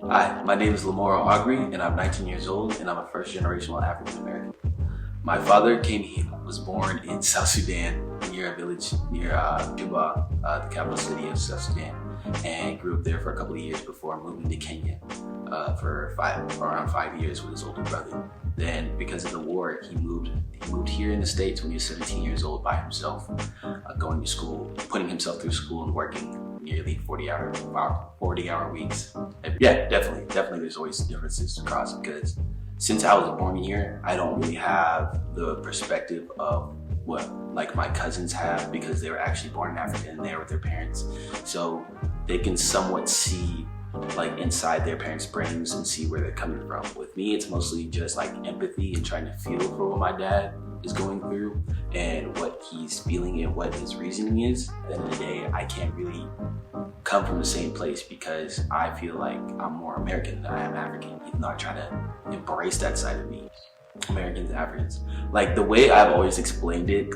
Hi, my name is Lamora Aubrey, and I'm 19 years old, and I'm a first-generational African American. My father was born in South Sudan, near a village near Juba, the capital city of South Sudan, and grew up there for a couple of years before moving to Kenya for around 5 years with his older brother. Then, because of the war, he moved here in the States when he was 17 years old by himself, going to school, putting himself through school and working nearly 40-hour weeks. Yeah, definitely there's always differences to cross, because since I was born here, I don't really have the perspective of what like my cousins have, because they were actually born in Africa and they're with their parents. So they can somewhat see like inside their parents' brains and see where they're coming from. With me, it's mostly just like empathy and trying to feel for what my dad is going through and what he's feeling and what his reasoning is. At the end of the day, I can't really come from the same place because I feel like I'm more American than I am African, even though I try to embrace that side of me. Americans and Africans. Like the way I've always explained it,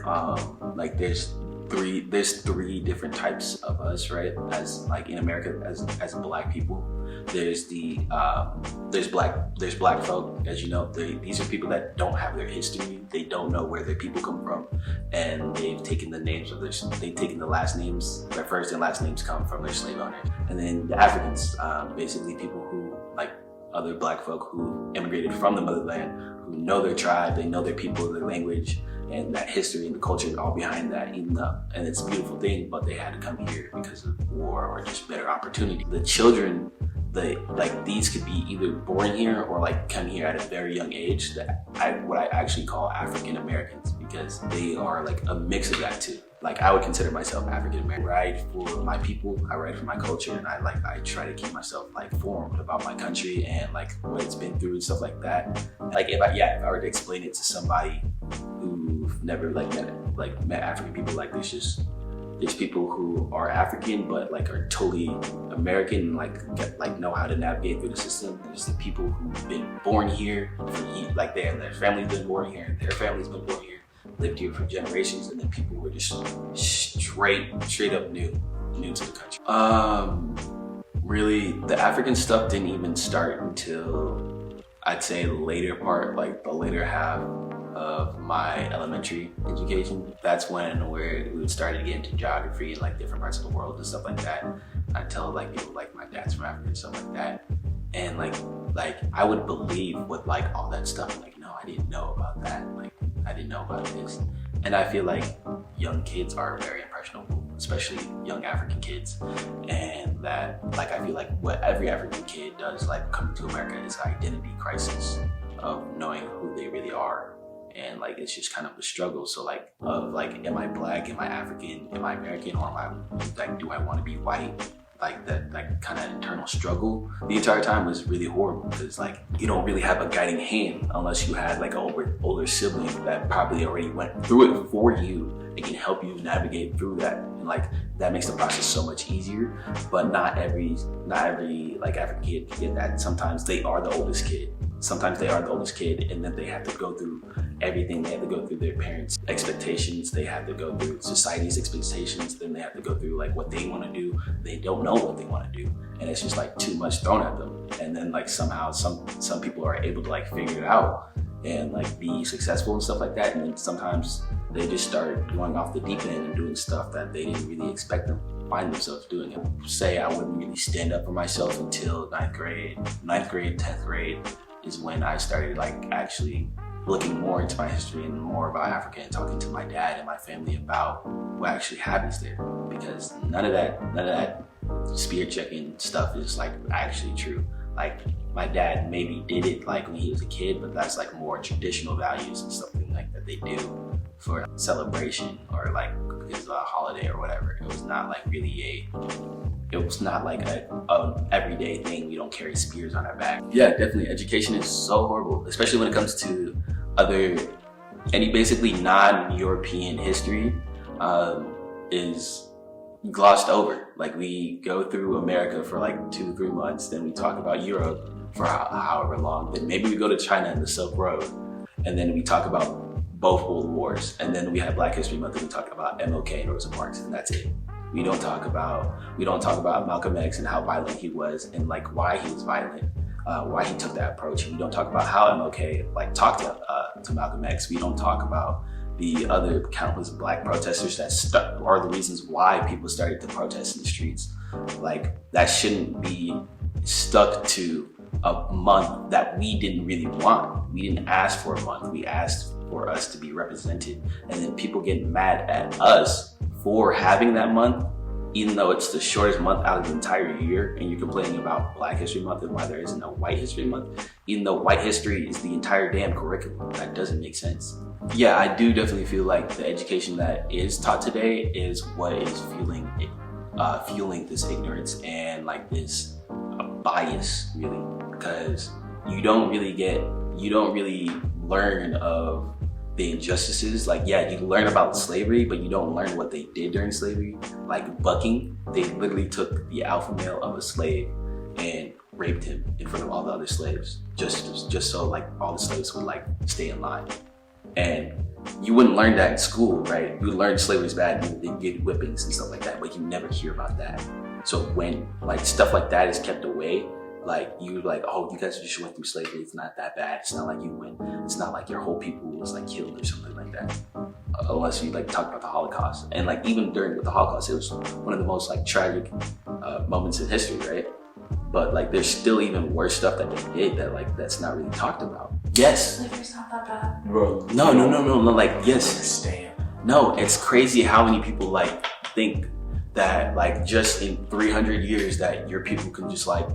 like there's three different types of us, right? As like in America, as Black people, there's black folk, as you know. These are people that don't have their history. They don't know where their people come from, and they've taken the last names. Their first and last names come from their slave owners. And then the Africans, basically people who like other Black folk who immigrated from the motherland, who know their tribe, they know their people, their language, and that history and the culture is all behind that, and it's a beautiful thing, but they had to come here because of war or just better opportunity. The children, these could be either born here or like come here at a very young age, what I actually call African Americans, because they are like a mix of that too. Like I would consider myself African American. I ride for my people, I ride for my culture, and I try to keep myself like informed about my country and like what it's been through and stuff like that. Like if I were to explain it to somebody who've never met African people, like there's people who are African but like are totally American and like know how to navigate through the system. There's the people who've been born here, like their family's been born here, and their family's been born here, lived here for generations, and then people who are just straight up new to the country. Really, the African stuff didn't even start until I'd say the later half of my elementary education. That's when we would start to get into geography and like different parts of the world and stuff like that. I tell like people like my dad's from Africa and stuff like that, and like I would believe with like all that stuff. Like no, I didn't know about that. Like I didn't know about this. And I feel like young kids are very impressionable, especially young African kids. And that, like, I feel like what every African kid does, like, coming to America is identity crisis of knowing who they really are. And like, it's just kind of a struggle. So like, am I Black? Am I African? Am I American? Or do I want to be white? Like that kind of internal struggle the entire time was really horrible, because like you don't really have a guiding hand unless you had like an older sibling that probably already went through it for you and can help you navigate through that, and like that makes the process so much easier. But not every like African kid can get that. Sometimes they are the oldest kid, and then they have to go through everything. They have to go through their parents' expectations, they have to go through society's expectations, then they have to go through like what they want to do. They don't know what they want to do, and it's just like too much thrown at them. And then like somehow some people are able to like figure it out and like be successful and stuff like that, and then sometimes they just start going off the deep end and doing stuff that they didn't really expect them find themselves doing. And say I wouldn't really stand up for myself until 9th grade, 10th grade is when I started like actually looking more into my history and more about Africa and talking to my dad and my family about what actually happens there. Because none of that spear checking stuff is like actually true. Like my dad maybe did it like when he was a kid, but that's like more traditional values and something like that they do for celebration or like his holiday or whatever. It was not like really a everyday thing. We don't carry spears on our back. Yeah, definitely. Education is so horrible, especially when it comes to any basically non-European history is glossed over. Like we go through America for like 2-3 months, then we talk about Europe for however long, then maybe we go to China and the Silk Road, and then we talk about both world wars, and then we have Black History Month and we talk about MLK and Rosa Parks, and that's it. We don't talk about Malcolm X and how violent he was and like why he was violent, why he took that approach. We don't talk about how MLK like talked to Malcolm X. We don't talk about the other countless Black protesters that are the reasons why people started to protest in the streets. Like that shouldn't be stuck to a month that we didn't really want. We didn't ask for a month. We asked for us to be represented, and then people get mad at us for having that month, even though it's the shortest month out of the entire year, and you're complaining about Black History Month and why there isn't a White History Month, even though white history is the entire damn curriculum. That doesn't make sense. Yeah, I do definitely feel like the education that is taught today is what is fueling this ignorance and like this bias, really, because you don't really learn of the injustices. Like, yeah, you learn about slavery, but you don't learn what they did during slavery. Like bucking, they literally took the alpha male of a slave and raped him in front of all the other slaves, just so like all the slaves would like stay in line. And you wouldn't learn that in school, right? You would learn slavery's bad, you get whippings and stuff like that, but you never hear about that. So when like stuff like that is kept away, like you like, oh, you guys just went through slavery, it's not that bad. It's not like you went, it's not like your whole people was like killed or something like that. Unless you like talk about the Holocaust. And like even during the Holocaust, it was one of the most like tragic moments in history, right? But like there's still even worse stuff that they did that like that's not really talked about. Yes. Slavery's not that bad. Bro. No, like yes. Damn. No, it's crazy how many people like think that like just in 300 years that your people can just like,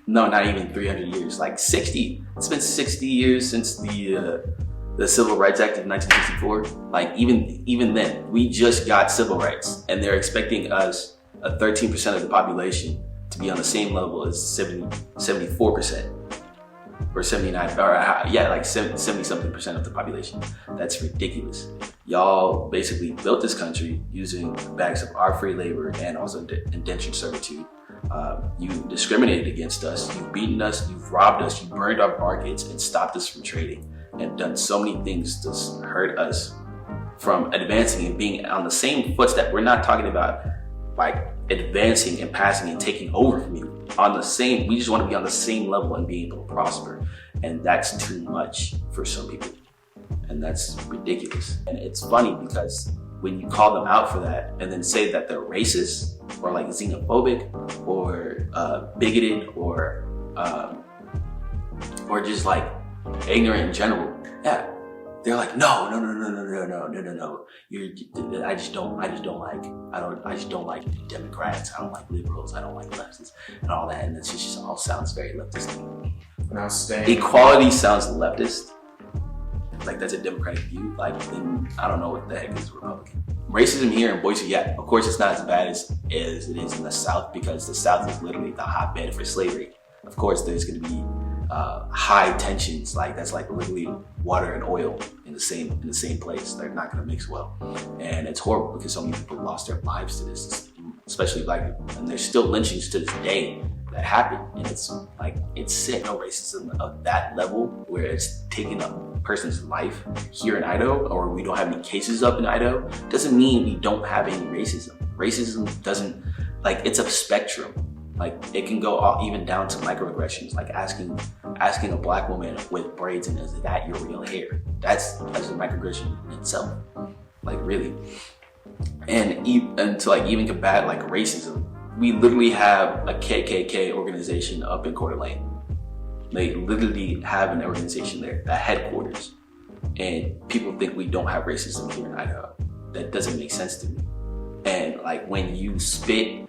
no, not even 300 years, like 60. It's been 60 years since the Civil Rights Act of 1964. Like even then, we just got civil rights, and they're expecting us, 13% of the population, to be on the same level as 74% or 79, or yeah, like 70 something percent of the population. That's ridiculous. Y'all basically built this country using bags of our free labor and also indentured servitude. You discriminated against us, you've beaten us, you've robbed us, you burned our markets and stopped us from trading, and done so many things to hurt us from advancing and being on the same footstep. We're not talking about like advancing and passing and taking over from you. We just want to be on the same level and be able to prosper. And that's too much for some people. And that's ridiculous. And it's funny because when you call them out for that and then say that they're racist or like xenophobic or bigoted or just like ignorant in general, yeah, they're like, no. I just don't like Democrats. I don't like liberals. I don't like leftists and all that. And it just all sounds very leftist to me. Now equality sounds leftist. Like that's a Democratic view. Like then I don't know what the heck is Republican. Racism here in Boise, yeah, of course it's not as bad as it is in the South, because the South is literally the hotbed for slavery. Of course there's going to be high tensions, like that's like literally water and oil in the same place. They're not going to mix well, and it's horrible because so many people lost their lives to this, especially Black people, and there's still lynchings to this day that happen, and it's like it's sick. No racism of that level where it's taking a person's life here in Idaho, or we don't have any cases up in Idaho, doesn't mean we don't have any racism. Racism doesn't, like, it's a spectrum. Like it can go even down to microaggressions, like asking a Black woman with braids in, is that your real hair? That's a microaggression in itself, like really. And to like even combat like racism, we literally have a KKK organization up in Coeur d'Alene. They literally have an organization there, a headquarters, and people think we don't have racism here in Idaho. That doesn't make sense to me. And like when you spit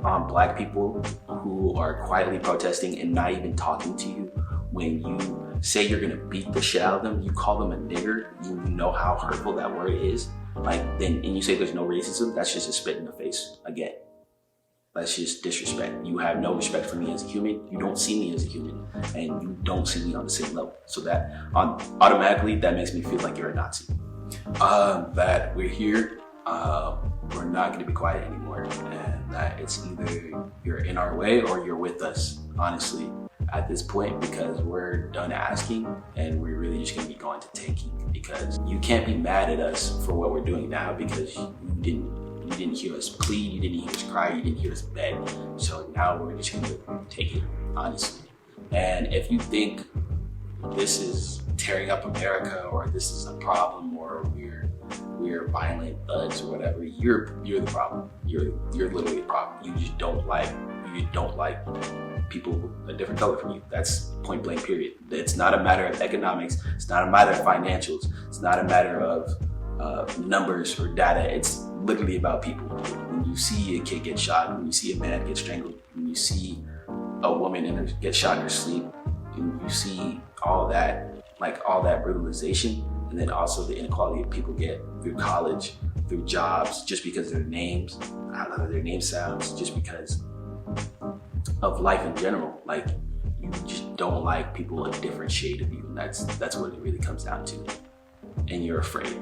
on Black people who are quietly protesting and not even talking to you, when you say you're gonna beat the shit out of them, you call them a nigger, you know how hurtful that word is, like then, and you say there's no racism, that's just a spit in the face again. That's just disrespect. You have no respect for me as a human, you don't see me as a human, and you don't see me on the same level. So that automatically, that makes me feel like you're a Nazi. That we're here, we're not gonna be quiet anymore, and that it's either you're in our way or you're with us, honestly, at this point, because we're done asking and we're really just gonna be going to taking, because you can't be mad at us for what we're doing now because you You didn't hear us plead, you didn't hear us cry, you didn't hear us beg. So now we're just gonna take it, honestly. And if you think this is tearing up America, or this is a problem, or we're violent thugs or whatever, you're the problem. You're literally the problem. You just don't like people a different color from you. That's point blank, period. It's not a matter of economics. It's not a matter of financials. It's not a matter of numbers or data. It's literally about people. When you see a kid get shot, when you see a man get strangled, when you see a woman get shot in her sleep, and you see all that brutalization, and then also the inequality people get through college, through jobs, just because of their names, how their name sounds, just because of life in general. Like, you just don't like people a different shade of you, and that's what it really comes down to. And you're afraid.